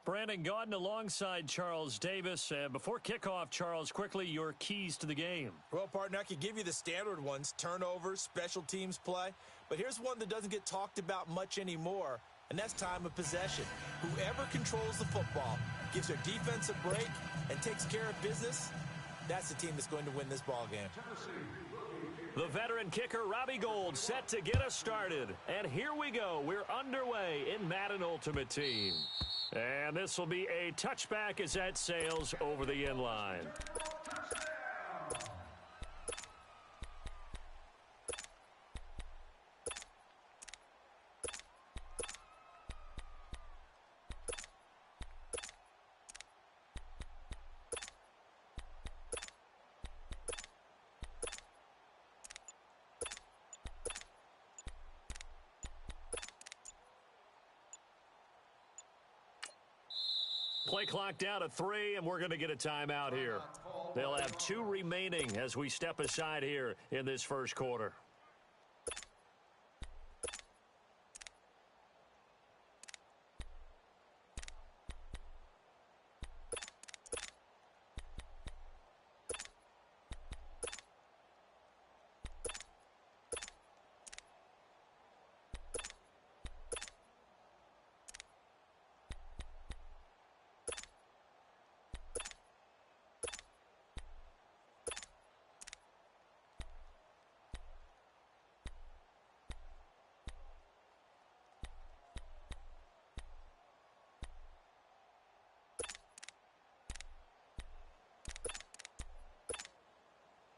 Brandon Gaudin alongside Charles Davis. Before kickoff, Charles, quickly, your keys to the game. Well, partner, I could give you the standard ones, turnovers, special teams play. But here's one that doesn't get talked about much anymore, and that's time of possession. Whoever controls the football, gives their defense a break, and takes care of business, that's the team that's going to win this ball game. The veteran kicker, Robbie Gould, set to get us started. And here we go. We're underway in Madden Ultimate Team. And this will be a touchback as that sails over the end line. Play clock down to 3, and we're going to get a timeout here. They'll have 2 remaining as we step aside here in this first quarter.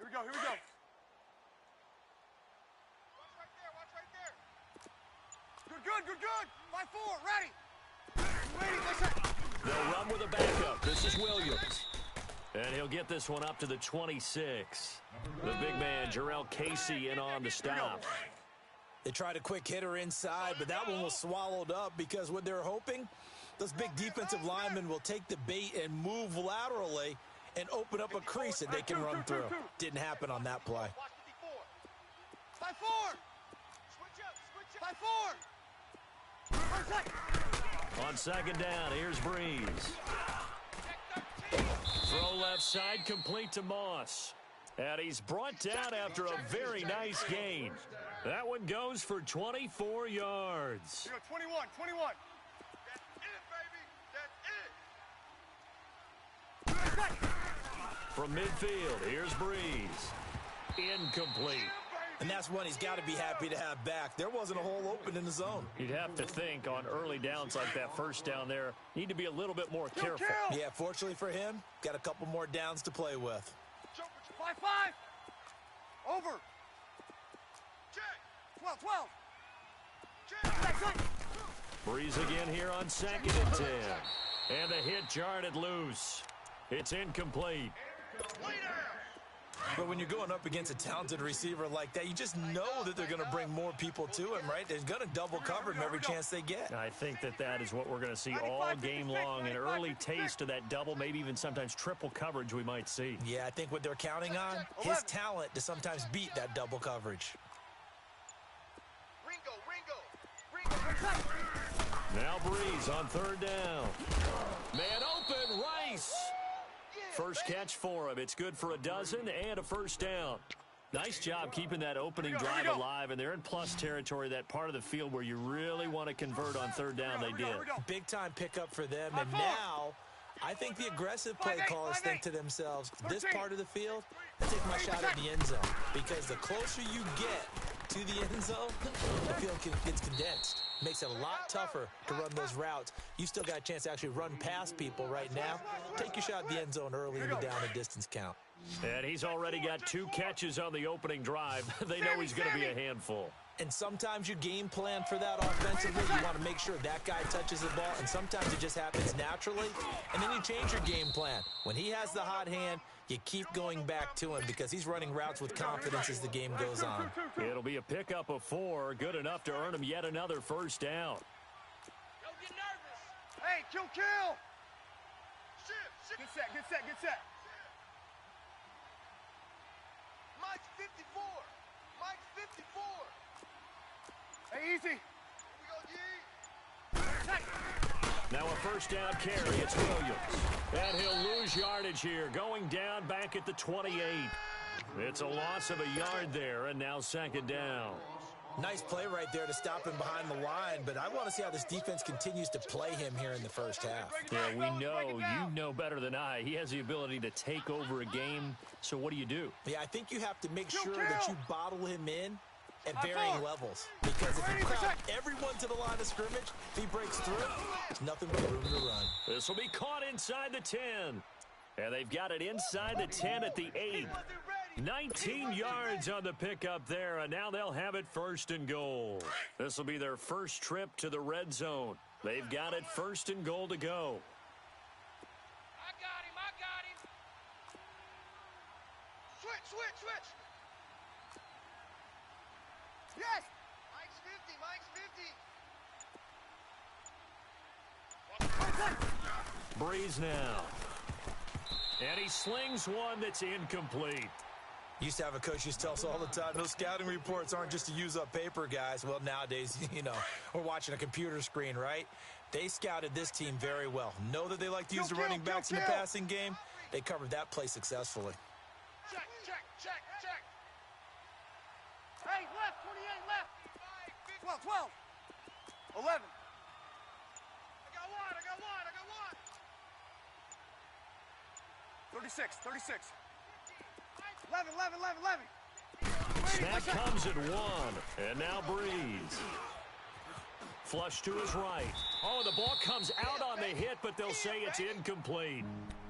Here we go. Watch right there. Good. 5-4, ready. They'll run with a backup. This is Williams. And he'll get this one up to the 26. The big man, Jarrell Casey, in on the stop. They tried a quick hitter inside, but that one was swallowed up because what they're hoping, those big defensive linemen will take the bait and move laterally and open up a crease that they can run through. Didn't happen on that play. 5-4. Switch up. On second down, here's Breeze. Throw left side, complete to Moss. And he's brought down after a very nice gain. That one goes for 24 yards. 21. From midfield, here's Breeze. Incomplete. And that's one he's got to be happy to have back. There wasn't a hole open in the zone. You'd have to think on early downs like that first down there, need to be a little bit more careful. Yeah, fortunately for him, got a couple more downs to play with. 5-5. Over. 12. Breeze again here on 2nd and 10. And the hit jarred it loose. It's incomplete. But when you're going up against a talented receiver like that, you just know that they're going to bring more people to him, right? They're going to double cover him every chance they get. I think that is what we're going to see all game long. An early taste of that double, maybe even sometimes triple coverage we might see. Yeah, I think what they're counting on, his talent to sometimes beat that double coverage. Now Breeze on 3rd down. Man open, Rice. First catch for him. It's good for a dozen and a first down. Nice job keeping that opening drive alive, and they're in plus territory, that part of the field where you really want to convert on 3rd down. They did. Big time pickup for them, and now I think the aggressive play callers think to themselves, this part of the field, I take my shot at the end zone, because the closer you get to the end zone, the field gets condensed. Makes it a lot tougher to run those routes. You still got a chance to actually run past people right now. Take your shot at the end zone early in the down and distance count. And he's already got 2 catches on the opening drive. They know he's going to be a handful. And sometimes you game plan for that offensively. You want to make sure that guy touches the ball, and sometimes it just happens naturally. And then you change your game plan. When he has the hot hand, you keep going back to him because he's running routes with confidence as the game goes on. It'll be a pickup of 4, good enough to earn him yet another first down. Don't get nervous. Hey, kill. Get set. Mike's 54. Hey, easy. Here we go, G. Now a first down carry. It's Williams. And he'll lose yardage here, going down back at the 28. It's a loss of a yard there, and now second down. Nice play right there to stop him behind the line, but I want to see how this defense continues to play him here in the first half. Yeah, we know. You know better than I. He has the ability to take over a game, so what do? Yeah, I think you have to make sure that you bottle him in at varying levels. Because if you crowd everyone to the line of scrimmage, if he breaks through, there's nothing but room to run. This will be caught inside the 10. And they've got it inside the 10 at the 8. 19 yards on the pickup there, and now they'll have it first and goal. This will be their first trip to the red zone. They've got it first and goal to go. I got him. Switch. Yes. Mike's 50. Breeze now. And he slings one that's incomplete. Used to have a coach used to tell us all the time, those scouting reports aren't just to use up paper, guys. Well, nowadays, we're watching a computer screen, right? They scouted this team very well. Know that they like to use the running backs in the passing game. They covered that play successfully. Check. Hey, left, 28 left. 12. 11. I got one. 36. 11. Snap comes at 1. And now Breeze. Flush to his right. Oh, the ball comes out on the hit, but they'll say it's incomplete.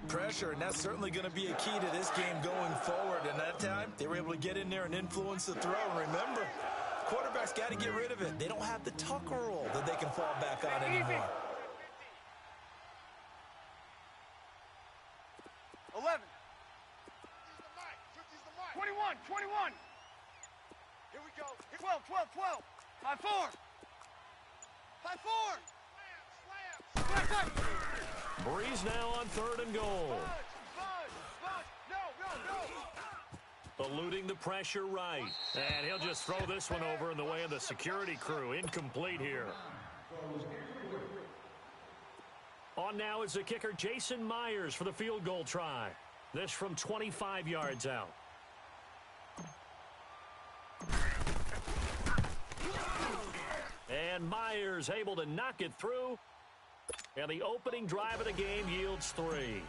Pressure, and that's certainly going to be a key to this game going forward. And that time, they were able to get in there and influence the throw. And remember, quarterbacks got to get rid of it. They don't have the tuck roll that they can fall back on anymore. 11. 21. Here we go. 12. 5-4. Slam. Breeze now on third and goal. No. Eluding the pressure right. And he'll just throw this one over in the way of the security crew. Incomplete here. On now is the kicker Jason Myers for the field goal try. This from 25 yards out. And Myers able to knock it through. And the opening drive of the game yields 3.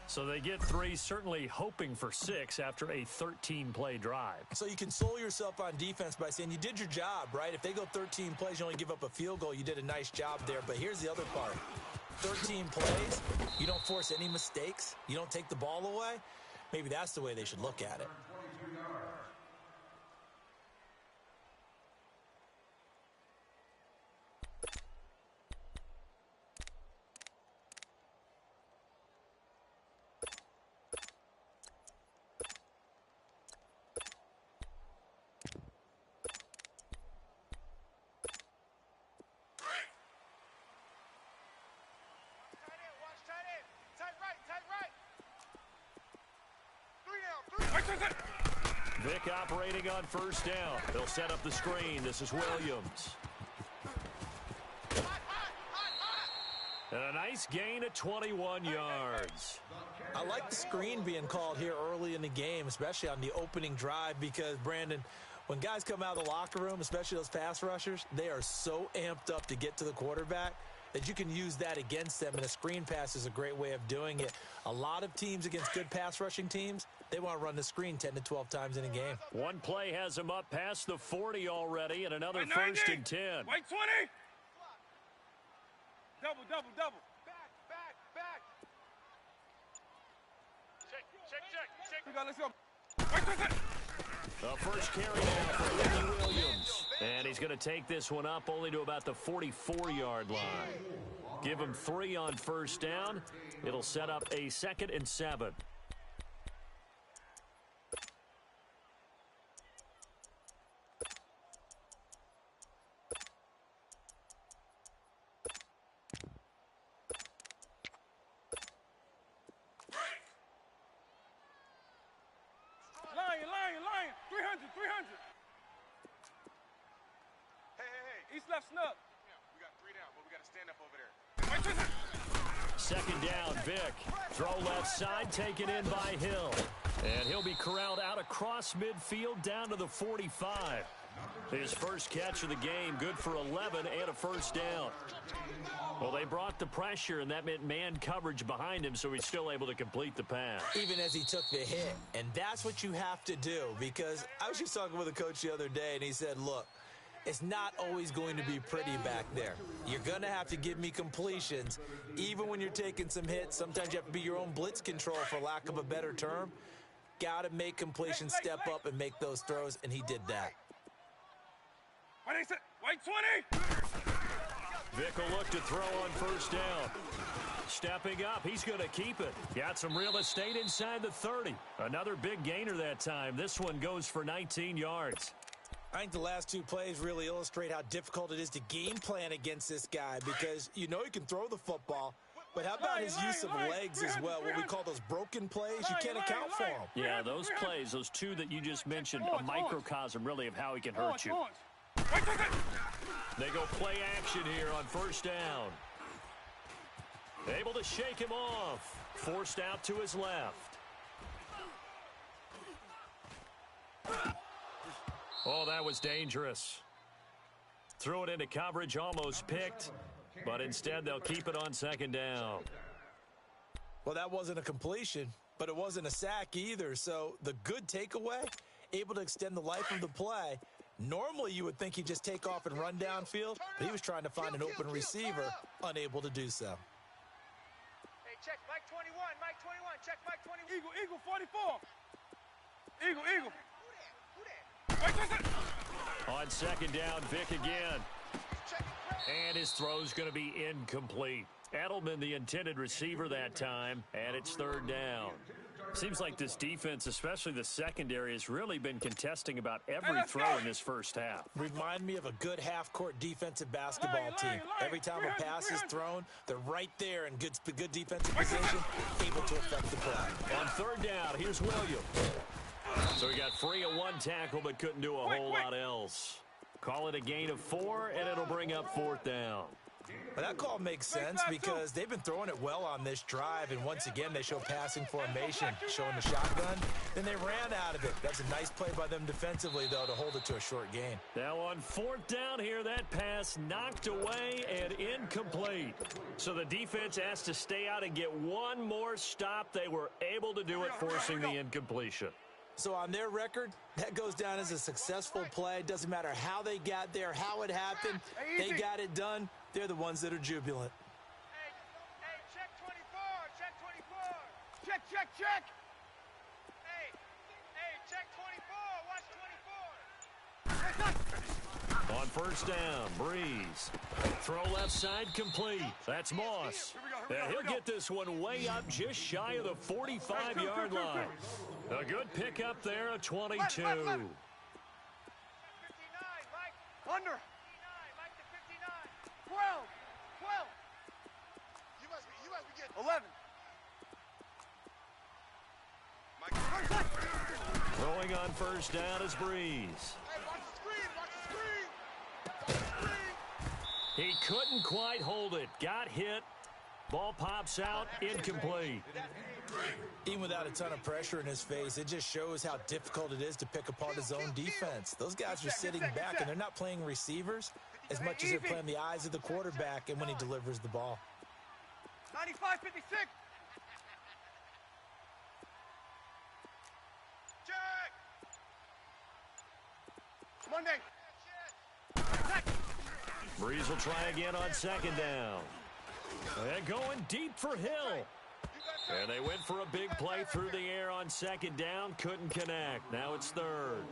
So they get 3, certainly hoping for 6 after a 13-play drive. So you console yourself on defense by saying you did your job, right? If they go 13 plays, you only give up a field goal, you did a nice job there. But here's the other part. 13 plays, you don't force any mistakes, you don't take the ball away. Maybe that's the way they should look at it. Vic operating on first down. They'll set up the screen. This is Williams. And a nice gain of 21 yards. I like the screen being called here early in the game, especially on the opening drive, because, Brandon, when guys come out of the locker room, especially those pass rushers, they are so amped up to get to the quarterback that you can use that against them, and a screen pass is a great way of doing it. A lot of teams against good pass rushing teams, they want to run the screen 10 to 12 times in a game. One play has them up past the 40 already, and another first and 10. Wait, 20. Double. Back. Check. Let's go. Wait. The first carry now for Ricky Williams. And he's going to take this one up only to about the 44-yard line. Give him 3 on first down. It'll set up a 2nd and 7. Lion. 300. Hey. East left snub. We got 3 down, but we got to stand up over there. Second down, Vick. Throw left side, taken in by Hill. And he'll be corralled out across midfield down to the 45. His first catch of the game, good for 11 and a first down. Well, they brought the pressure, and that meant man coverage behind him, so he's still able to complete the pass. Even as he took the hit. And that's what you have to do, because I was just talking with a coach the other day, and he said, look, it's not always going to be pretty back there. You're going to have to give me completions, even when you're taking some hits. Sometimes you have to be your own blitz control, for lack of a better term. Got to make completions, step up, and make those throws, and he did that. Wait, 20! Vick will look to throw on first down. Stepping up, he's going to keep it. Got some real estate inside the 30. Another big gainer that time. This one goes for 19 yards. I think the last two plays really illustrate how difficult it is to game plan against this guy, because you know he can throw the football, but how about his use of legs as well? What we call those broken plays, you can't account for them. Yeah, those plays, those two that you just mentioned, a microcosm really of how he can hurt you. They go play action here on first down. Able to shake him off. Forced out to his left. Oh, that was dangerous. Threw it into coverage, almost picked, but instead they'll keep it on second down. Well, that wasn't a completion, but it wasn't a sack either. So the good takeaway, able to extend the life of the play. Normally you would think he'd just take off and run downfield, but he was trying to find an open receiver, unable to do so. Hey, check Mike 21, Mike 21, check Mike 21. Eagle, 44. Eagle. On second down, Vick again. And his throw's going to be incomplete. Edelman, the intended receiver that time, and it's third down. Seems like this defense, especially the secondary, has really been contesting about every throw in this first half. Remind me of a good half-court defensive basketball team. Every time a pass is thrown, they're right there in good defensive position, able to affect the play. On third down, here's Williams. So he got free of one tackle, but couldn't do a whole lot else. Call it a gain of 4, and it'll bring up fourth down. Well, that call makes sense because they've been throwing it well on this drive, and once again they show passing formation, showing the shotgun. Then they ran out of it. That's a nice play by them defensively, though, to hold it to a short gain. Now on fourth down here, that pass knocked away and incomplete. So the defense has to stay out and get one more stop. They were able to do it, forcing the incompletion. So on their record, that goes down as a successful play. Doesn't matter how they got there, how it happened. They got it done. They're the ones that are jubilant. Hey, check 24, check 24. Check. Hey, check 24, watch 24. On first down, Breeze. Throw left side complete. That's Moss. And he'll get this one way up just shy of the 45-yard line. A good pickup there, a 22. Left. 59, Mike. Under. 59, Mike to 59. 12. You must be getting 11. Mike. Throwing on first down is Breeze. Hey, watch the screen. He couldn't quite hold it. Got hit. Ball pops out, incomplete. Even without a ton of pressure in his face, it just shows how difficult it is to pick apart his own defense. Those guys are sitting back, and they're not playing receivers as much as they're playing the eyes of the quarterback and when he delivers the ball. 95, 56. Check. Monday. Breeze will try again on second down. And going deep for Hill. And they went for a big play through the air on second down. Couldn't connect. Now it's third.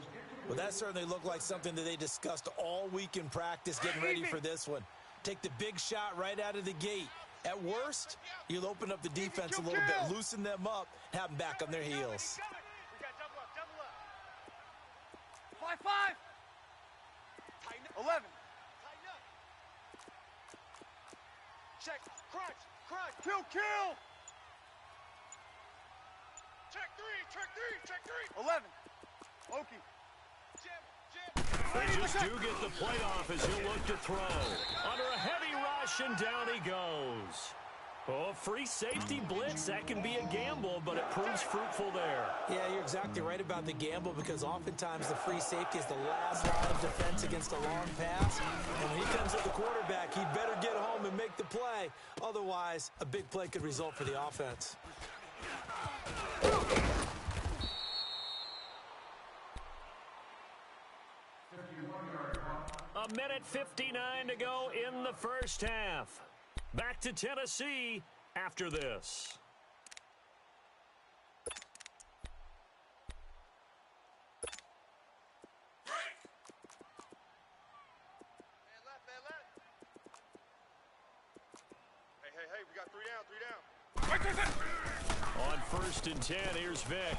Well, that certainly looked like something that they discussed all week in practice, getting ready for this one. Take the big shot right out of the gate. At worst, you'll open up the defense a little bit, loosen them up, have them back on their heels. We got double up. 5. 11. Tighten up. Check. Crunch. Kill. Check three. 11. Loki. Jim. They just do get the play off as he'll look to throw. Under a heavy rush, and down he goes. Oh, free safety blitz, that can be a gamble, but it proves fruitful there. Yeah, you're exactly right about the gamble because oftentimes the free safety is the last line of defense against a long pass. And when he comes at the quarterback, he'd better get home and make the play. Otherwise, a big play could result for the offense. A minute 59 to go in the first half. Back to Tennessee after this. Hey, we got three down. On 1st and 10, here's Vic.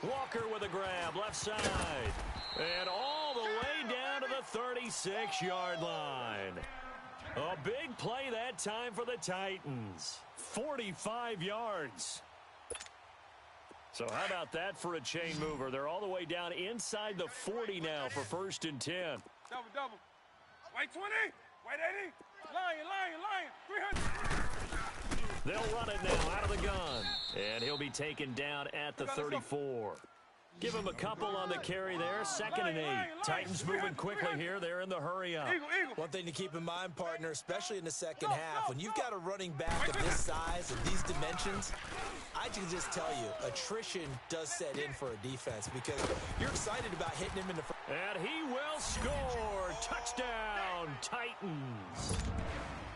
Walker with a grab, left side. And all the way down to the 36-yard line. A big play that time for the Titans. 45 yards. So how about that for a chain mover? They're all the way down inside the 40 now for 1st and 10. Double. White 20, white 80. Lion, 300. They'll run it now out of the gun. And he'll be taken down at the 34. Give him a couple on the carry there. 2nd and 8. Titans moving quickly here. They're in the hurry up. One thing to keep in mind, partner, especially in the second half, when you've got a running back of this size and these dimensions, I can just tell you, attrition does set in for a defense because you're excited about hitting him in the first. And he will score. Touchdown, Titans.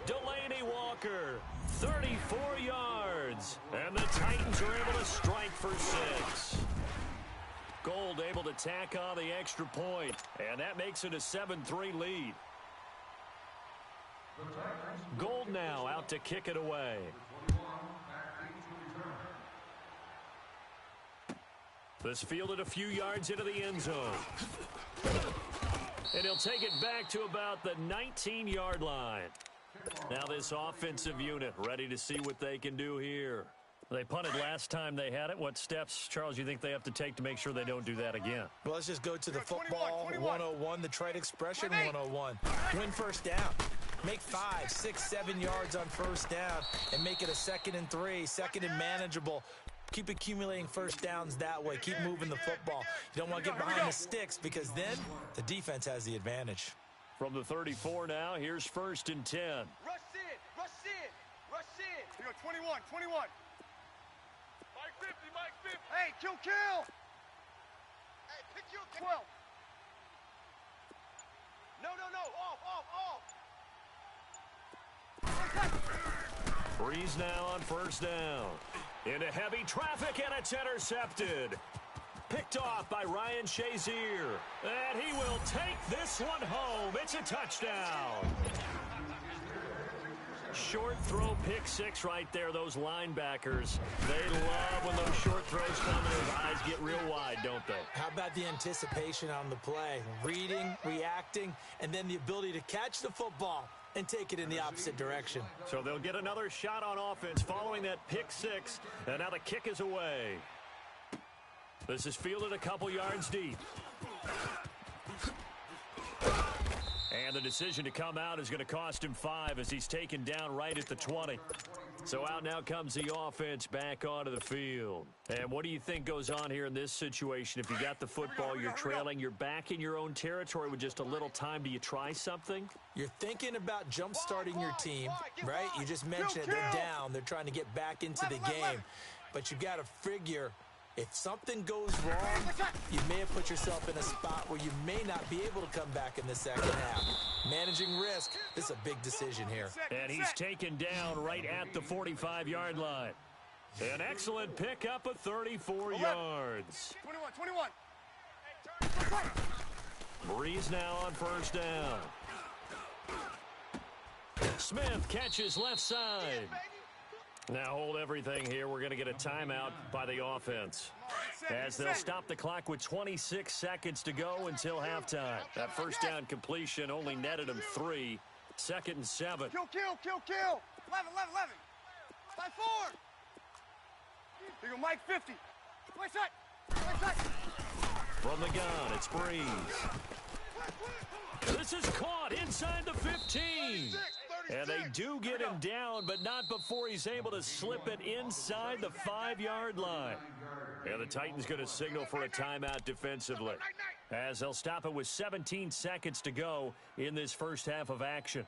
Delaney Walker, 34 yards. And the Titans are able to strike for 6. Gold able to tack on the extra point, and that makes it a 7-3 lead. Gold now out to kick it away. This fielded a few yards into the end zone. And he'll take it back to about the 19-yard line. Now this offensive unit ready to see what they can do here. They punted last time they had it. What steps, Charles, you think they have to take to make sure they don't do that again? Well, let's just go to the football 101, the trite expression 101. Win first down. Make 5, 6, 7 yards on first down and make it a 2nd and 3, 2nd and manageable. Keep accumulating first downs that way. Keep moving the football. You don't want to get behind the sticks because then the defense has the advantage. From the 34 now, here's 1st and 10. Rush in. You go 21. Mike 50. Hey, kill. Hey, pick you 12. No. Off. Breeze now on 1st down. Into heavy traffic, and it's intercepted. Picked off by Ryan Shazier. And he will take this one home. It's a touchdown. Short throw, pick 6 right there. Those linebackers, they love when those short throws come and those eyes get real wide, don't they? How about the anticipation on the play? Reading, reacting, and then the ability to catch the football and take it in the opposite direction. So they'll get another shot on offense following that pick 6, and now the kick is away. This is fielded a couple yards deep. And the decision to come out is going to cost him 5 as he's taken down right at the 20. So out now comes the offense back onto the field. And what do you think goes on here in this situation? If you got the football, you're trailing, you're back in your own territory with just a little time. Do you try something? You're thinking about jump-starting your team, right? You just mentioned it. They're down. They're trying to get back into the game. But you got to figure if something goes wrong, you may have put yourself in a spot where you may not be able to come back in the second half. Managing risk, this is a big decision here. And he's taken down right at the 45-yard line. An excellent pickup of 34 yards. 21. Breeze now on 1st down. Smith catches left side. Now hold everything here. We're going to get a timeout by the offense as they'll stop the clock with 26 seconds to go until halftime. That first down completion only netted him 3. 2nd and 7. Kill. 11. 5-4. Here you go, Mike 50. Play set. Play set. From the gun, it's Breeze. This is caught inside the 15. And they do get him down, but not before he's able to slip it inside the 5-yard line. And the Titans going to signal for a timeout defensively, as they'll stop it with 17 seconds to go in this first half of action.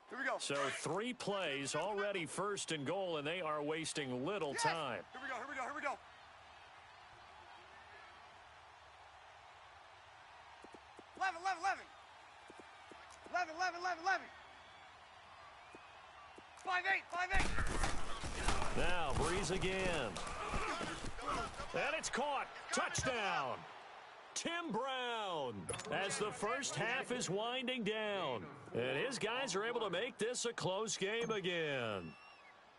Here we go. So 3 plays, already first and goal, and they are wasting little time. Here we go, here we go, here we go. 11, 11, 11. 11, 11, 11, 11. 5-8, 5-8. Now, Breeze again. And it's caught. Touchdown. Tim Brown, as the first half is winding down. And his guys are able to make this a close game again.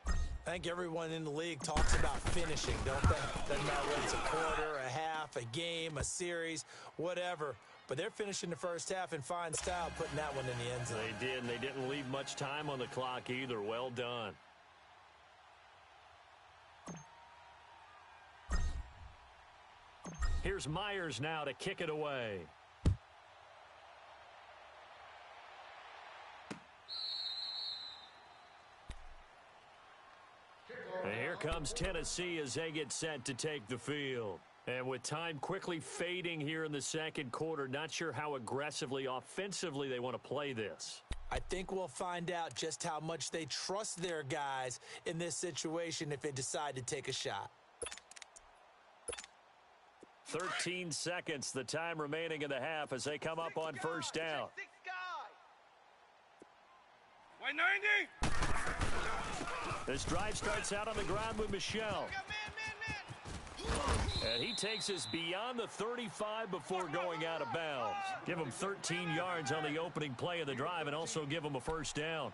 I think everyone in the league talks about finishing, don't they? Doesn't matter whether it's a quarter, a half, a game, a series, whatever. But they're finishing the first half in fine style, putting that one in the end zone. They did, and they didn't leave much time on the clock either. Well done. Here's Myers now to kick it away. And here comes Tennessee as they get set to take the field. And with time quickly fading here in the second quarter, not sure how aggressively, offensively they want to play this. I think we'll find out just how much they trust their guys in this situation if they decide to take a shot. 13 seconds, the time remaining in the half as they come up on first down. White 90. This drive starts out on the ground with Michelle. And he takes us beyond the 35 before going out of bounds. Give him 13 yards on the opening play of the drive and also give him a first down.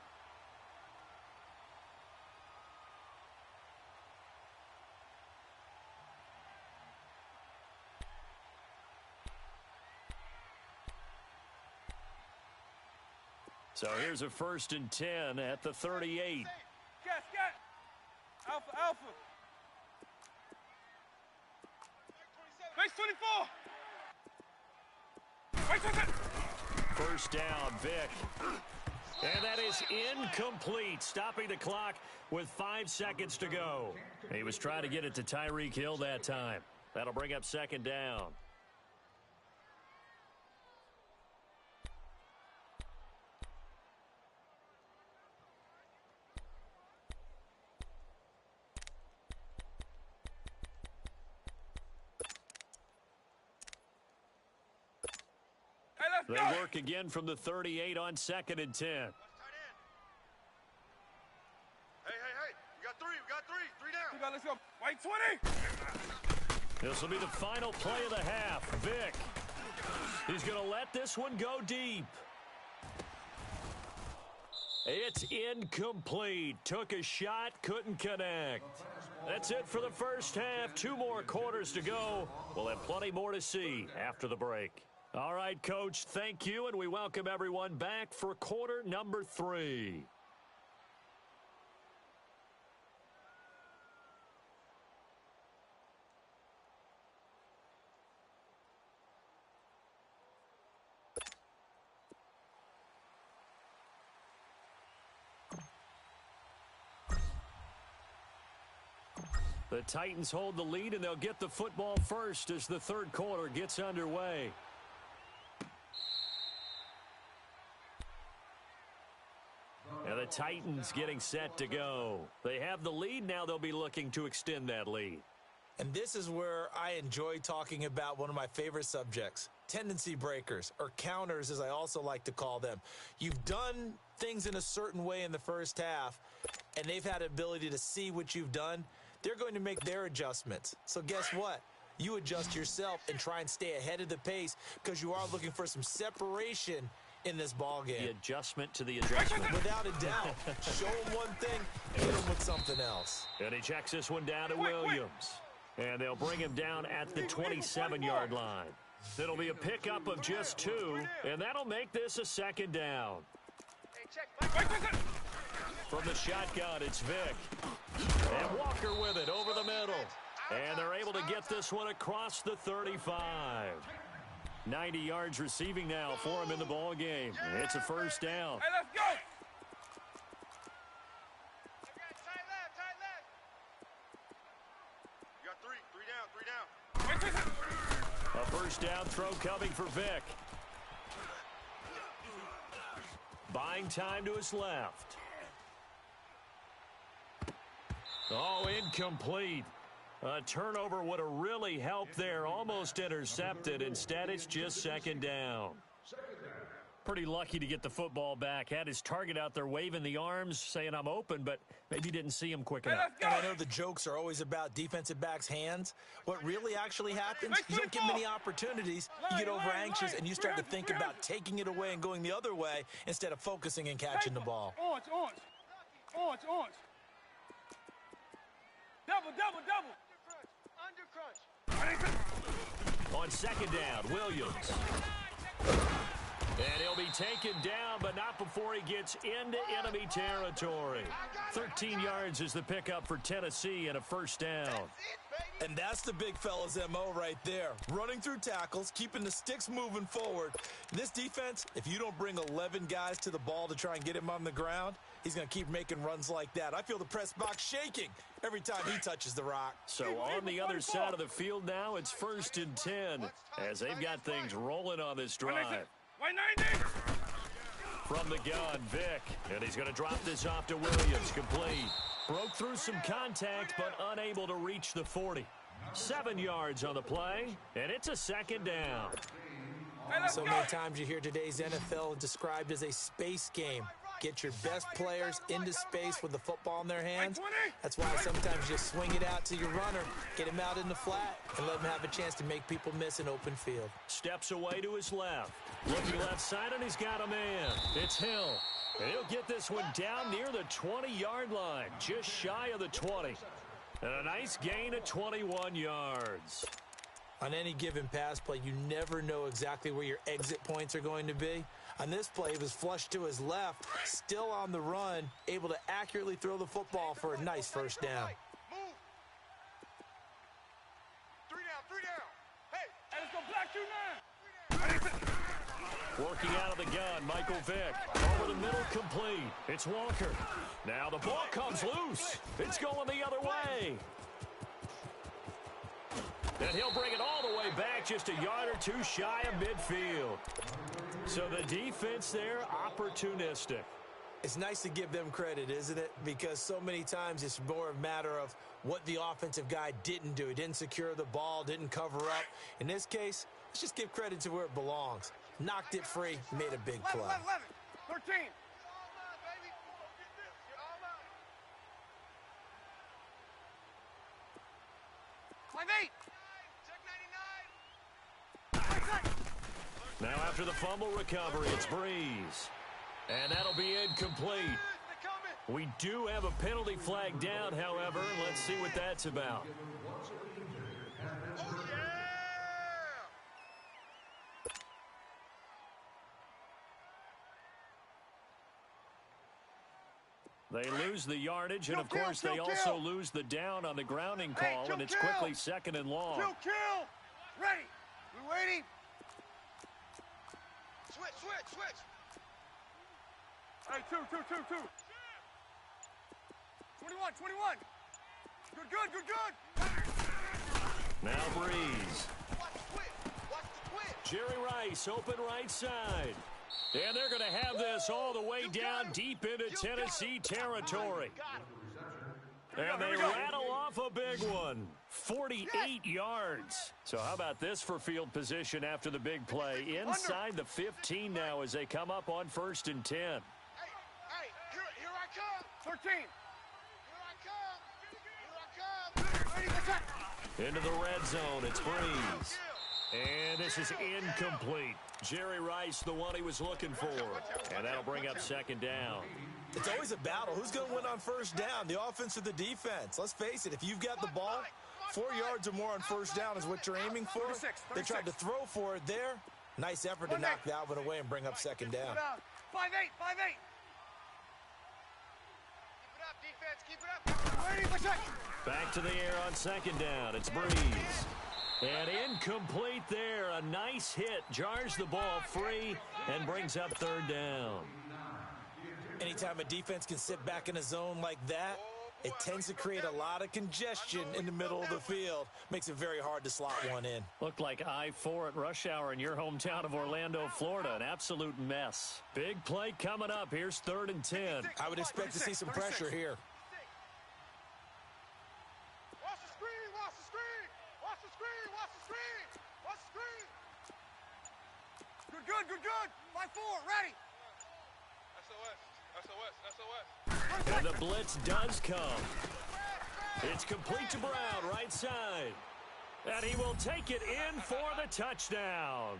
So here's a 1st and 10 at the 38. Get. Alpha, Alpha. Base 24. First down, Vic. And that is incomplete, stopping the clock with 5 seconds to go. He was trying to get it to Tyreek Hill that time. That'll bring up second down. They work again from the 38 on 2nd and 10. Hey. We got 3. 3 down. Let's go. White 20. This will be the final play of the half. Vic. He's going to let this one go deep. It's incomplete. Took a shot, couldn't connect. That's it for the first half. 2 more quarters to go. We'll have plenty more to see after the break. All right, Coach, thank you, and we welcome everyone back for quarter number 3. The Titans hold the lead, and they'll get the football first as the third quarter gets underway. And the Titans getting set to go. They have the lead. Now they'll be looking to extend that lead. And this is where I enjoy talking about one of my favorite subjects, tendency breakers, or counters as I also like to call them. You've done things in a certain way in the first half, and they've had the ability to see what you've done. They're going to make their adjustments. So guess what? You adjust yourself and try and stay ahead of the pace because you are looking for some separation in this ball game. The adjustment to the adjustment. Without a doubt. Show him one thing, hit him with something else. And he checks this one down to Williams. And they'll bring him down at the 27-yard line. It'll be a pickup of just 2, and that'll make this a second down. Hey, check. From the shotgun, it's Vick. And Walker with it over the middle. And they're able to get this one across the 35. 90 yards receiving now for him in the ball game. It's a first down. Hey, let's go. You got three down. A first down throw coming for Vick. Buying time to his left. Oh, incomplete. A turnover would have really helped there. Almost intercepted. Instead, it's just second down. Pretty lucky to get the football back. Had his target out there waving the arms, saying I'm open, but maybe didn't see him quick enough. And I know the jokes are always about defensive backs' hands. What really actually happens, you don't get many opportunities. You get over anxious, and you start to think about taking it away and going the other way instead of focusing and catching the ball. Orange. Double. Under crunch. On second down, Williams. And he'll be taken down, but not before he gets into enemy territory. 13 yards is the pickup for Tennessee and a first down. And that's the big fella's MO right there. Running through tackles, keeping the sticks moving forward. This defense, if you don't bring 11 guys to the ball to try and get him on the ground, he's going to keep making runs like that. I feel the press box shaking every time he touches the rock. So on the other side of the field now, it's 1st and 10 as they've got things rolling on this drive. 190. From the gun, Vick. And he's going to drop this off to Williams. Complete. Broke through some contact, but unable to reach the 40. 7 yards on the play, and it's a second down. So many times you hear today's NFL described as a space game. Get your best players into space with the football in their hands. That's why sometimes you swing it out to your runner, get him out in the flat, and let him have a chance to make people miss an open field. Steps away to his left. Looking left side, and he's got a man. It's Hill. And he'll get this one down near the 20-yard line, just shy of the 20. And a nice gain of 21 yards. On any given pass play, you never know exactly where your exit points are going to be. On this play, he was flushed to his left, still on the run, able to accurately throw the football for a nice first down. Move. Three down. Hey, let's go black 2-9. Working out of the gun, Michael Vick. Over the middle, complete. It's Walker. Now the ball comes loose. It's going the other way. And he'll bring it all the way back, just a yard or two shy of midfield. So the defense there, opportunistic. It's nice to give them credit, isn't it? Because so many times it's more a matter of what the offensive guy didn't do. He didn't secure the ball, didn't cover up. In this case, let's just give credit to where it belongs. Knocked it free, made a big play. 11, 13. 5-8. Now after the fumble recovery, it's Breeze. And that'll be incomplete. We do have a penalty flag down, however. Let's see what that's about. They lose the yardage, and of course they also lose the down on the grounding call, and it's quickly second and long. Kill. Ready. We waiting. Switch. Hey, two. 21. Good. Now Breeze. Watch the twitch. Jerry Rice, open right side. And they're going to have this all the way down deep into Tennessee territory. And they rattle off a big one. 48 yards. So how about this for field position after the big play? Inside the 15 now as they come up on 1st and 10. Hey, here I come. 13. Here I come. Into the red zone, it's Breeze. And this is incomplete. Jerry Rice, the one he was looking for. And that'll bring up second down. It's always a battle. Who's going to win on first down, the offense or the defense? Let's face it, if you've got the ball, 4 yards or more on first down is what you're aiming for. 36. They tried to throw for it there. Nice effort to knock that one away and bring up second down. 5-8. defense, keep it up. Back to the air on second down. It's Breeze. And incomplete there. A nice hit. Jars the ball free and brings up third down. Anytime a defense can sit back in a zone like that, it tends to create a lot of congestion in the middle of the field. Makes it very hard to slot one in. Looked like I-4 at rush hour in your hometown of Orlando, Florida. An absolute mess. Big play coming up. Here's 3rd and 10. I would expect to see some pressure here. Watch the screen, watch the screen. Watch the screen, watch the screen. Watch the screen. Good, good, good, good. 5-4, ready. SOS, SOS, SOS. And the blitz does come. It's complete to Brown, right side. And he will take it in for the touchdown.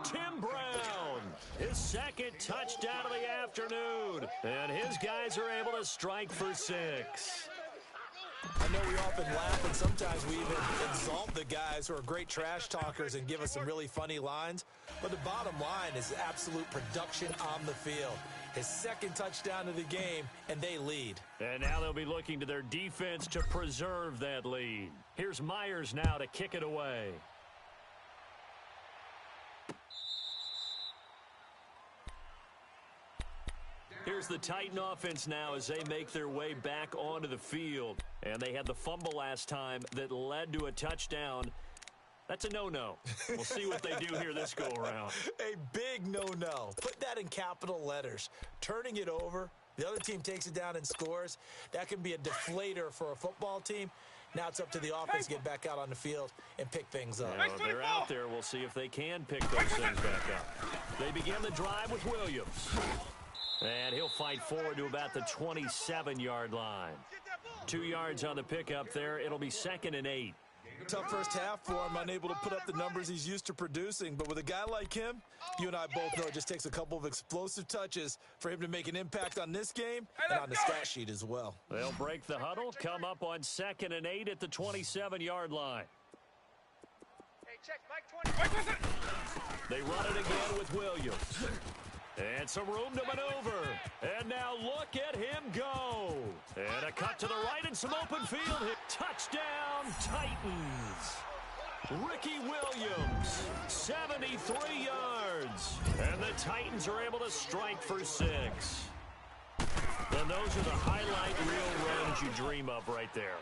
Tim Brown, his 2nd touchdown of the afternoon. And his guys are able to strike for 6. I know we often laugh, and sometimes we even exalt the guys who are great trash talkers and give us some really funny lines. But the bottom line is absolute production on the field. His 2nd touchdown of the game, and they lead. And now they'll be looking to their defense to preserve that lead. Here's Myers now to kick it away. Here's the Titan offense now as they make their way back onto the field. And they had the fumble last time that led to a touchdown. That's a no-no. We'll see what they do here this go-around. A big no-no. Put that in capital letters. Turning it over, the other team takes it down and scores. That can be a deflator for a football team. Now it's up to the offense to get back out on the field and pick things up. Well, they're out there. We'll see if they can pick those things back up. They begin the drive with Williams. And he'll fight forward to about the 27-yard line. 2 yards on the pickup there. It'll be 2nd and 8. Tough first half for him, unable to put up the numbers he's used to producing. But with a guy like him, you and I both know it just takes a couple of explosive touches for him to make an impact on this game and on the stat sheet as well. They'll break the huddle, come up on 2nd and 8 at the 27-yard line. Hey, check, Mike 20. They run it again with Williams. And some room to maneuver. And now look at him go. And a cut to the right and some open field. Touchdown, Titans. Ricky Williams, 73 yards. And the Titans are able to strike for 6. And those are the highlight reel runs you dream of right there.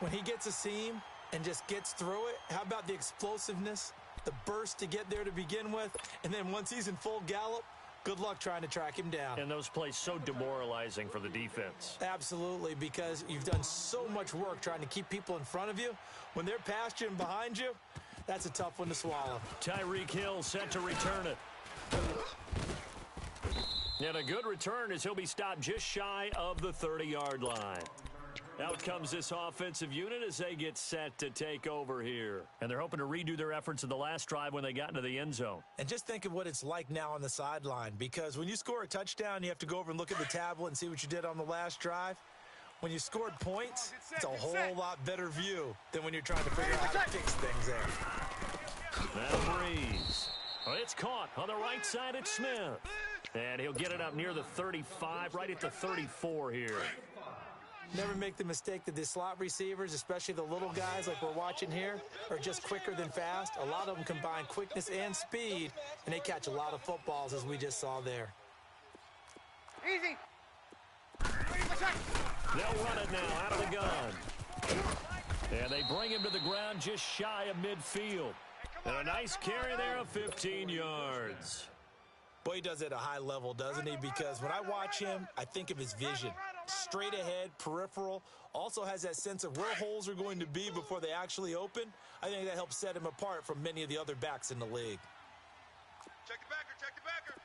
When he gets a seam and just gets through it, how about the explosiveness, the burst to get there to begin with, and then once he's in full gallop, good luck trying to track him down. And those plays so demoralizing for the defense. Absolutely, because you've done so much work trying to keep people in front of you. When they're past you and behind you, that's a tough one to swallow. Tyreek Hill set to return it. And a good return as he'll be stopped just shy of the 30-yard line. Out comes this offensive unit as they get set to take over here. And they're hoping to redo their efforts in the last drive when they got into the end zone. And just think of what it's like now on the sideline, because when you score a touchdown, you have to go over and look at the tablet and see what you did on the last drive. When you scored points, it's a whole lot better view than when you're trying to figure out how to fix things there. Now Breeze. Well, it's caught on the right side at Smith. And he'll get it up near the 35, right at the 34 here. Never make the mistake that the slot receivers, especially the little guys like we're watching here, are just quicker than fast. A lot of them combine quickness and speed, and they catch a lot of footballs, as we just saw there. Easy. They'll run it now out of the gun. And they bring him to the ground just shy of midfield. And a nice carry there of 15 yards. Boy, he does it at a high level, doesn't he? Because when I watch him, I think of his vision. Straight ahead, peripheral, also has that sense of where holes are going to be before they actually open. I think that helps set him apart from many of the other backs in the league. Check the backer, check the backer.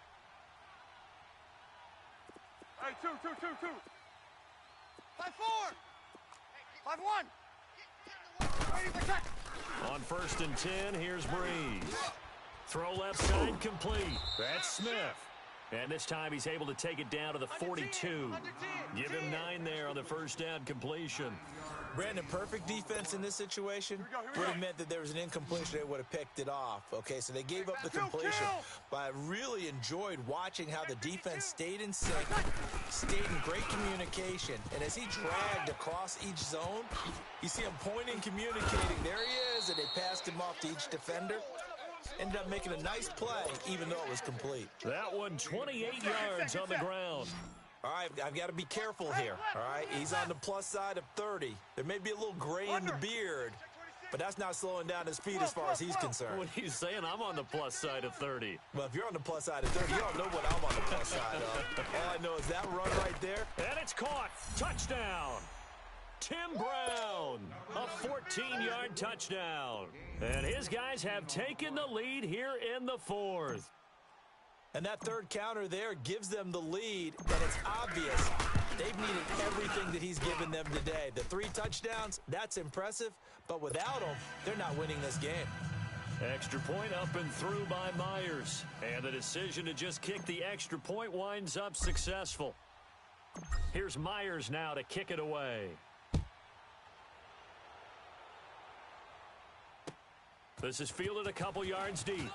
Hey, two. 5-4. 5-1. On 1st and 10, here's Breeze. Throw left side complete. That's Smith. And this time he's able to take it down to the 42. Give him 9 there on the first down completion. Brandon, perfect defense in this situation would have meant that there was an incompletion. They would have picked it off. Okay, so they gave up the completion. But I really enjoyed watching how the defense stayed in sync, stayed in great communication. And as he dragged across each zone, you see him pointing, communicating. There he is, and they passed him off to each defender. Ended up making a nice play, even though it was complete. That one 28 yards on the ground. All right, I've got to be careful here, all right? He's on the plus side of 30. There may be a little gray in the beard, but that's not slowing down his feet as far as he's concerned. What are you saying? I'm on the plus side of 30. Well, if you're on the plus side of 30, you don't know what I'm on the plus side of. All I know is that run right there. And it's caught. Touchdown. Tim Brown, a 14-yard touchdown. And his guys have taken the lead here in the fourth. And that third counter there gives them the lead, and it's obvious they've needed everything that he's given them today. The 3 touchdowns, that's impressive, but without him, they're not winning this game. Extra point up and through by Myers. And the decision to just kick the extra point winds up successful. Here's Myers now to kick it away. This is fielded a couple yards deep.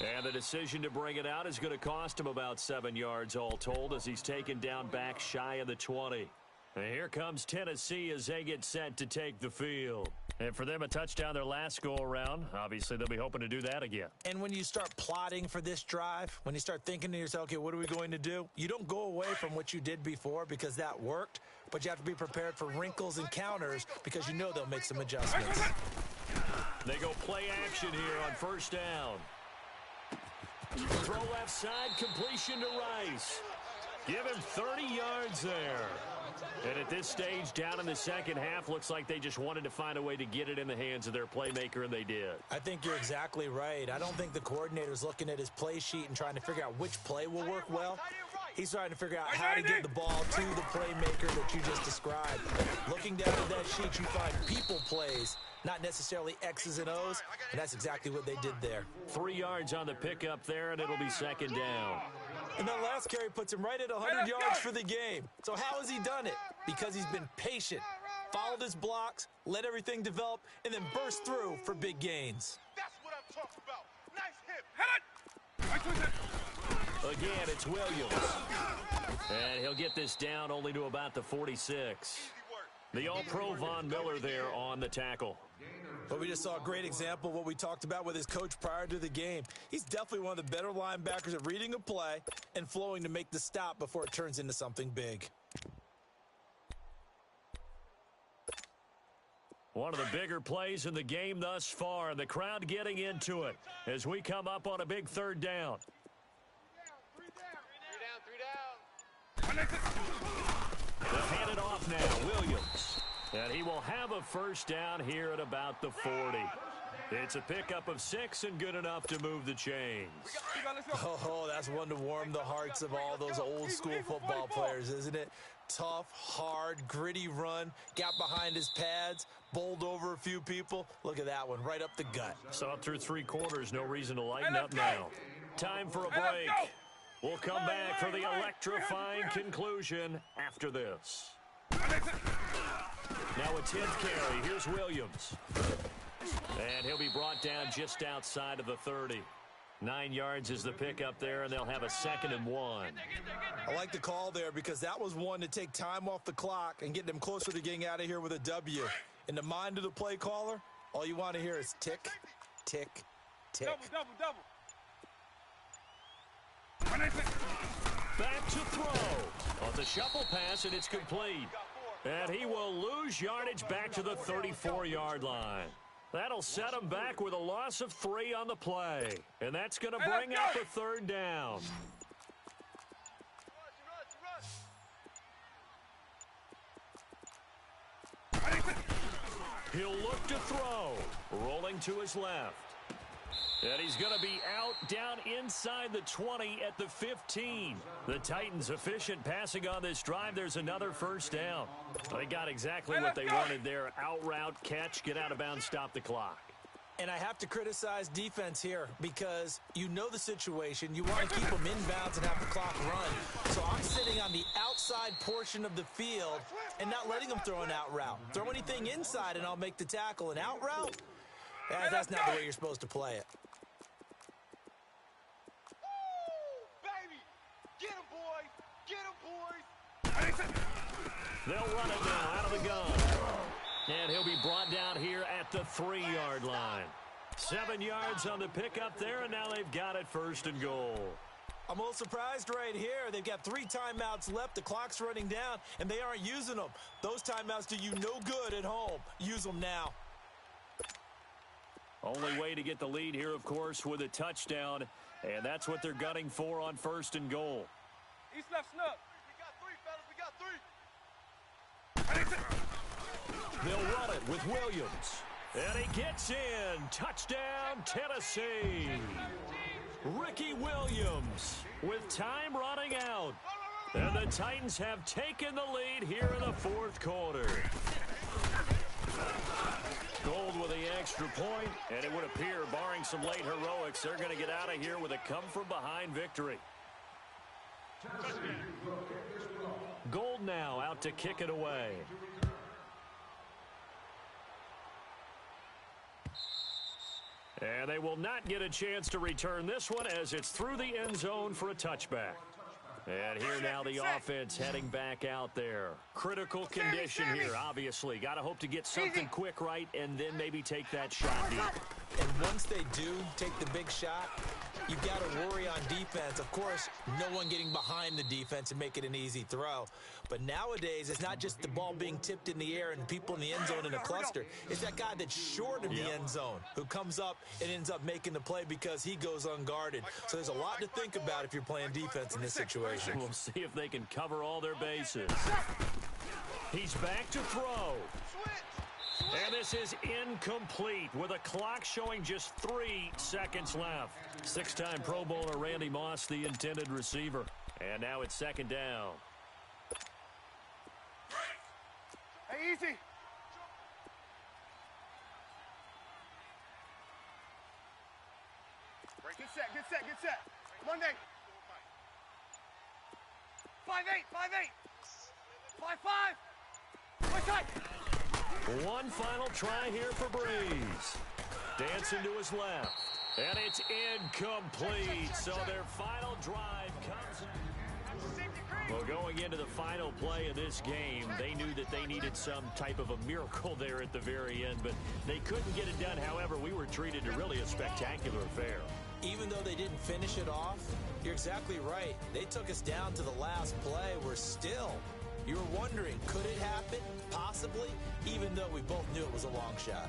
And the decision to bring it out is going to cost him about 7 yards all told as he's taken down back shy of the 20. And here comes Tennessee as they get set to take the field. And for them, a touchdown their last go-around. Obviously, they'll be hoping to do that again. And when you start plotting for this drive, when you start thinking to yourself, okay, what are we going to do? You don't go away from what you did before because that worked, but you have to be prepared for wrinkles and counters because you know they'll make some adjustments. They go play action here on first down. Throw left side, completion to Rice. Give him 30 yards there. And at this stage, down in the second half, looks like they just wanted to find a way to get it in the hands of their playmaker, and they did. I think you're exactly right. I don't think the coordinator's looking at his play sheet and trying to figure out which play will work well. He's trying to figure out how to get the ball to the playmaker that you just described. Looking down at that sheet, you find people plays, not necessarily X's and O's, and that's exactly what they did there. 3 yards on the pickup there, and it'll be second down. And that last carry puts him right at 100 yards for the game. So how has he done it? Because he's been patient, followed his blocks, let everything develop, and then burst through for big gains. That's what I'm talking about. Nice hit. Head it. Again, it's Williams. And he'll get this down only to about the 46. The All-Pro Von Miller there on the tackle. But we just saw a great example of what we talked about with his coach prior to the game. He's definitely one of the better linebackers at reading a play and flowing to make the stop before it turns into something big. One of the bigger plays in the game thus far. The crowd getting into it as we come up on a big third down. They'll hand it off now, Williams. And he will have a first down here at about the 40. It's a pickup of 6 and good enough to move the chains. Oh, that's one to warm the hearts of all those old school football players, isn't it? Tough, hard, gritty run, got behind his pads, bowled over a few people. Look at that one, right up the gut. Saw it through 3 quarters, no reason to lighten up now. Time for a break. We'll come back for the electrifying conclusion after this. Now a 10th carry. Here's Williams. And he'll be brought down just outside of the 30. 9 yards is the pickup there, and they'll have a 2nd and 1. I like the call there because that was one to take time off the clock and get them closer to getting out of here with a W. In the mind of the play caller, all you want to hear is tick, tick, tick. Double. Back to throw. On the shuffle pass, and it's complete. And he will lose yardage back to the 34-yard line. That'll set him back with a loss of 3 on the play. And that's going to bring up a third down. He'll look to throw. Rolling to his left. And he's going to be out down inside the 20 at the 15. The Titans efficient passing on this drive. There's another first down. They got exactly what they wanted there. Out route, catch, get out of bounds, stop the clock. And I have to criticize defense here because you know the situation. You want to keep them inbounds and have the clock run. So I'm sitting on the outside portion of the field and not letting them throw an out route. Throw anything inside and I'll make the tackle. An out route? That's not the way you're supposed to play it. Baby! Get him, boys! Get him, boys! They'll run it now out of the gun. And he'll be brought down here at the 3-yard line. 7 yards on the pickup there, and now they've got it 1st and goal. I'm a little surprised right here. They've got 3 timeouts left. The clock's running down, and they aren't using them. Those timeouts do you no good at home. Use them now. Only way to get the lead here, of course, with a touchdown, and that's what they're gunning for on 1st and goal. East left snug. We got 3, fellas. We got 3. They'll run it with Williams. And he gets in. Touchdown, Tennessee. Ricky Williams with time running out. And the Titans have taken the lead here in the 4th quarter. Gold with the extra point, and it would appear, barring some late heroics, they're going to get out of here with a come-from-behind victory. Gold now out to kick it away. And they will not get a chance to return this one as it's through the end zone for a touchback. And here now the offense heading back out there. Critical condition here, obviously. Got to hope to get something quick right and then maybe take that shot deep. And once they do take the big shot, you've got to worry on defense. Of course, no one getting behind the defense and make it an easy throw. But nowadays, it's not just the ball being tipped in the air and people in the end zone in a cluster. It's that guy that's short of the end zone who comes up and ends up making the play because he goes unguarded. So there's a lot to think about if you're playing defense in this situation. We'll see if they can cover all their bases. He's back to throw. And this is incomplete with a clock showing just 3 seconds left. 6-time Pro Bowler Randy Moss, the intended receiver. And now it's 2nd down. Hey, easy. Get set, get set, get set. Monday. 5-8, 5-8. 5-5. One time. One final try here for Breeze. Dancing to his left. And it's incomplete. So their final drive comes. Well, going into the final play of this game, they knew that they needed some type of a miracle there at the very end, but they couldn't get it done. However, we were treated to really a spectacular affair. Even though they didn't finish it off, you're exactly right. They took us down to the last play. We're still, you were wondering, could it happen? Possibly, even though we both knew it was a long shot.